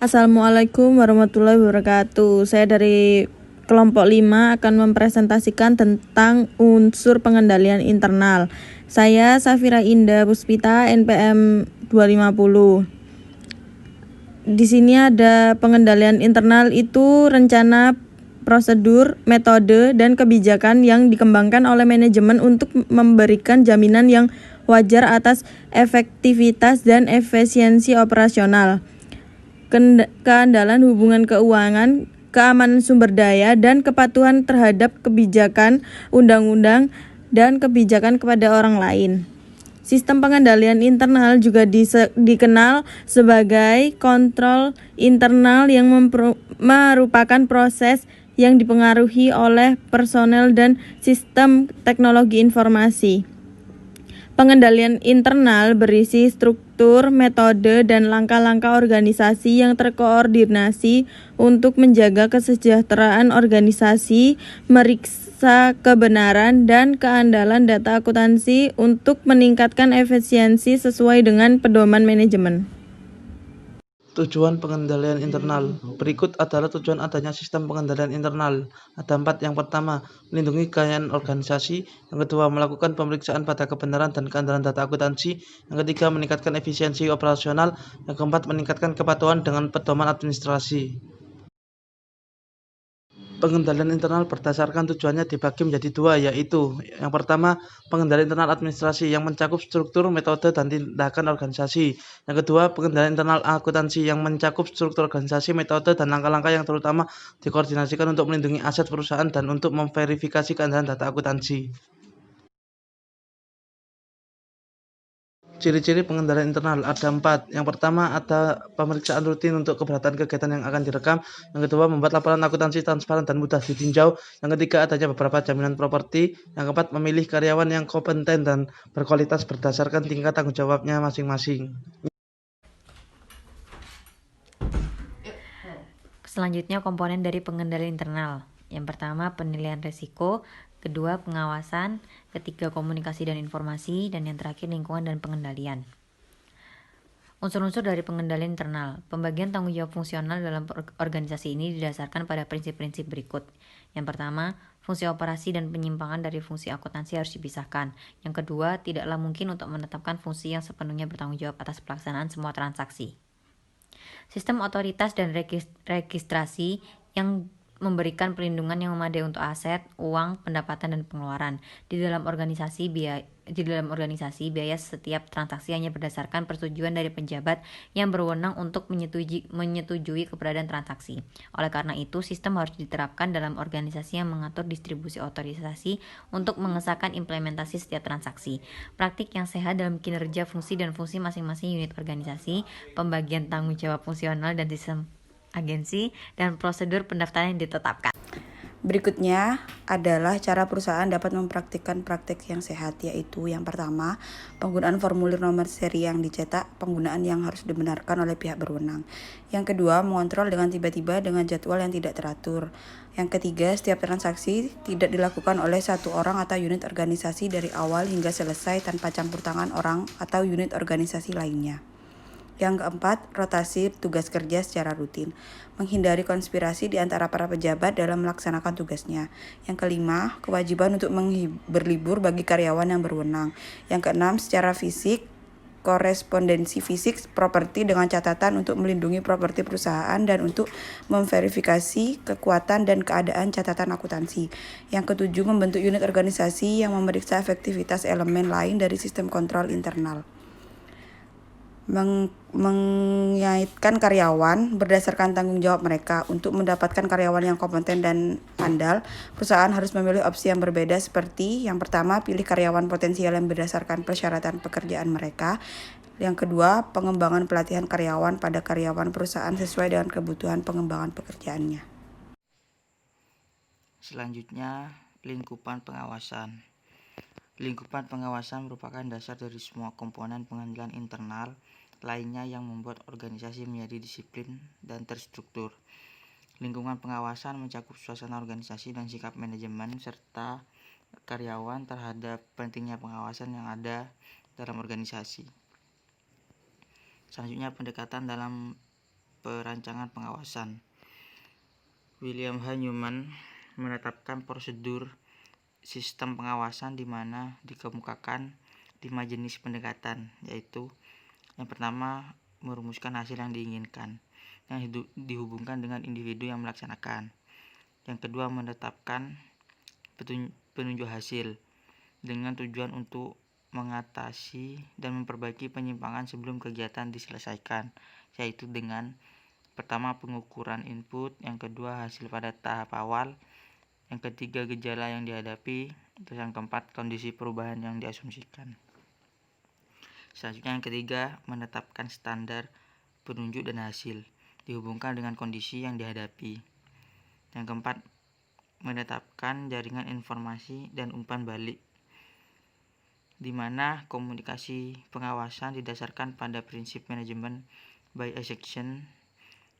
Assalamualaikum warahmatullahi wabarakatuh. Saya dari kelompok 5 akan mempresentasikan tentang unsur pengendalian internal. Saya Safira Indah Puspita, NPM 250. Di sini ada pengendalian internal itu rencana, prosedur, metode, dan kebijakan yang dikembangkan oleh manajemen untuk memberikan jaminan yang wajar atas efektivitas dan efisiensi operasional, keandalan hubungan keuangan, keamanan sumber daya, dan kepatuhan terhadap kebijakan undang-undang dan kebijakan kepada orang lain. Sistem pengendalian internal juga dikenal sebagai kontrol internal yang merupakan proses yang dipengaruhi oleh personel dan sistem teknologi informasi. Pengendalian internal berisi struktur, metode, dan langkah-langkah organisasi yang terkoordinasi untuk menjaga kesejahteraan organisasi, meriksa kebenaran dan keandalan data akuntansi untuk meningkatkan efisiensi sesuai dengan pedoman manajemen. Tujuan pengendalian internal. Berikut adalah tujuan adanya sistem pengendalian internal. Ada 4. Yang pertama, melindungi kekayaan organisasi. Yang kedua, melakukan pemeriksaan pada kebenaran dan keandalan data akuntansi. Yang ketiga, meningkatkan efisiensi operasional. Yang keempat, meningkatkan kepatuhan dengan pedoman administrasi. Pengendalian internal berdasarkan tujuannya dibagi menjadi 2, yaitu yang pertama, pengendalian internal administrasi yang mencakup struktur, metode, dan tindakan organisasi. Yang kedua, pengendalian internal akuntansi yang mencakup struktur organisasi, metode, dan langkah-langkah yang terutama dikoordinasikan untuk melindungi aset perusahaan dan untuk memverifikasi keandalan data akuntansi. Ciri-ciri pengendalian internal ada 4. Yang pertama, ada pemeriksaan rutin untuk keberatan kegiatan yang akan direkam. Yang kedua, membuat laporan akuntansi transparan dan mudah ditinjau. Yang ketiga, adanya beberapa jaminan properti. Yang keempat, memilih karyawan yang kompeten dan berkualitas berdasarkan tingkat tanggung jawabnya masing-masing. Selanjutnya, komponen dari pengendalian internal. Yang pertama, penilaian risiko. Kedua, pengawasan. Ketiga, komunikasi dan informasi. Dan yang terakhir, lingkungan dan pengendalian. Unsur-unsur dari pengendalian internal. Pembagian tanggung jawab fungsional dalam organisasi ini didasarkan pada prinsip-prinsip berikut. Yang pertama, fungsi operasi dan penyimpangan dari fungsi akuntansi harus dipisahkan. Yang kedua, tidaklah mungkin untuk menetapkan fungsi yang sepenuhnya bertanggung jawab atas pelaksanaan semua transaksi. Sistem otoritas dan registrasi yang memberikan perlindungan yang memadai untuk aset, uang, pendapatan, dan pengeluaran. Di dalam organisasi, biaya setiap transaksi hanya berdasarkan persetujuan dari pejabat yang berwenang untuk menyetujui keberadaan transaksi. Oleh karena itu, sistem harus diterapkan dalam organisasi yang mengatur distribusi otorisasi untuk mengesahkan implementasi setiap transaksi. Praktik yang sehat dalam kinerja fungsi dan fungsi masing-masing unit organisasi, pembagian tanggung jawab fungsional dan sistem agensi, dan prosedur pendaftaran yang ditetapkan. Berikutnya adalah cara perusahaan dapat mempraktikkan praktik yang sehat, yaitu yang pertama, penggunaan formulir nomor seri yang dicetak, penggunaan yang harus dibenarkan oleh pihak berwenang. Yang kedua, mengontrol dengan tiba-tiba dengan jadwal yang tidak teratur. Yang ketiga, setiap transaksi tidak dilakukan oleh satu orang atau unit organisasi dari awal hingga selesai tanpa campur tangan orang atau unit organisasi lainnya. Yang keempat, rotasi tugas kerja secara rutin, menghindari konspirasi di antara para pejabat dalam melaksanakan tugasnya. Yang kelima, kewajiban untuk berlibur bagi karyawan yang berwenang. Yang keenam, secara fisik, korespondensi fisik properti dengan catatan untuk melindungi properti perusahaan dan untuk memverifikasi kekuatan dan keadaan catatan akuntansi. Yang ketujuh, membentuk unit organisasi yang memeriksa efektivitas elemen lain dari sistem kontrol internal. Mengaitkan karyawan berdasarkan tanggung jawab mereka. Untuk mendapatkan karyawan yang kompeten dan andal, perusahaan harus memilih opsi yang berbeda seperti yang pertama, pilih karyawan potensial yang berdasarkan persyaratan pekerjaan mereka. Yang kedua, pengembangan pelatihan karyawan pada karyawan perusahaan sesuai dengan kebutuhan pengembangan pekerjaannya. Selanjutnya, lingkupan pengawasan. Lingkupan pengawasan merupakan dasar dari semua komponen pengendalian internal lainnya yang membuat organisasi menjadi disiplin dan terstruktur. Lingkungan pengawasan mencakup suasana organisasi dan sikap manajemen serta karyawan terhadap pentingnya pengawasan yang ada dalam organisasi. Selanjutnya, pendekatan dalam perancangan pengawasan. William H. Newman menetapkan prosedur sistem pengawasan di mana dikemukakan 5 jenis pendekatan, yaitu yang pertama, merumuskan hasil yang diinginkan, yang dihubungkan dengan individu yang melaksanakan. Yang kedua, menetapkan penunjuk hasil dengan tujuan untuk mengatasi dan memperbaiki penyimpangan sebelum kegiatan diselesaikan, yaitu dengan pertama, pengukuran input, yang kedua, hasil pada tahap awal, yang ketiga, gejala yang dihadapi, terus yang keempat, kondisi perubahan yang diasumsikan. Selanjutnya yang ketiga, menetapkan standar penunjuk dan hasil dihubungkan dengan kondisi yang dihadapi. Yang keempat, menetapkan jaringan informasi dan umpan balik, di mana komunikasi pengawasan didasarkan pada prinsip manajemen by exception,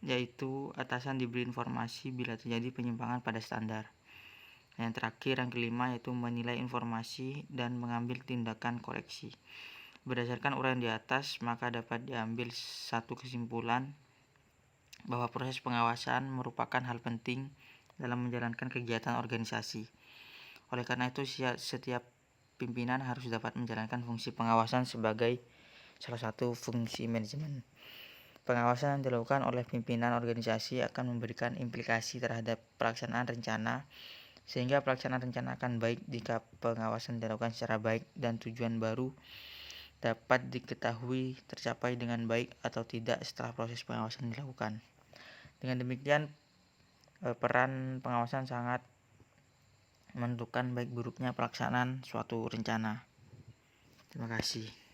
yaitu atasan diberi informasi bila terjadi penyimpangan pada standar. Yang terakhir, yang kelima, yaitu menilai informasi dan mengambil tindakan koreksi. Berdasarkan uraian di atas, maka dapat diambil satu kesimpulan bahwa proses pengawasan merupakan hal penting dalam menjalankan kegiatan organisasi. Oleh karena itu, setiap pimpinan harus dapat menjalankan fungsi pengawasan sebagai salah satu fungsi manajemen. Pengawasan yang dilakukan oleh pimpinan organisasi akan memberikan implikasi terhadap pelaksanaan rencana, sehingga pelaksanaan rencana akan baik jika pengawasan dilakukan secara baik dan tujuan baru dapat diketahui tercapai dengan baik atau tidak setelah proses pengawasan dilakukan. Dengan demikian, peran pengawasan sangat menentukan baik buruknya pelaksanaan suatu rencana. Terima kasih.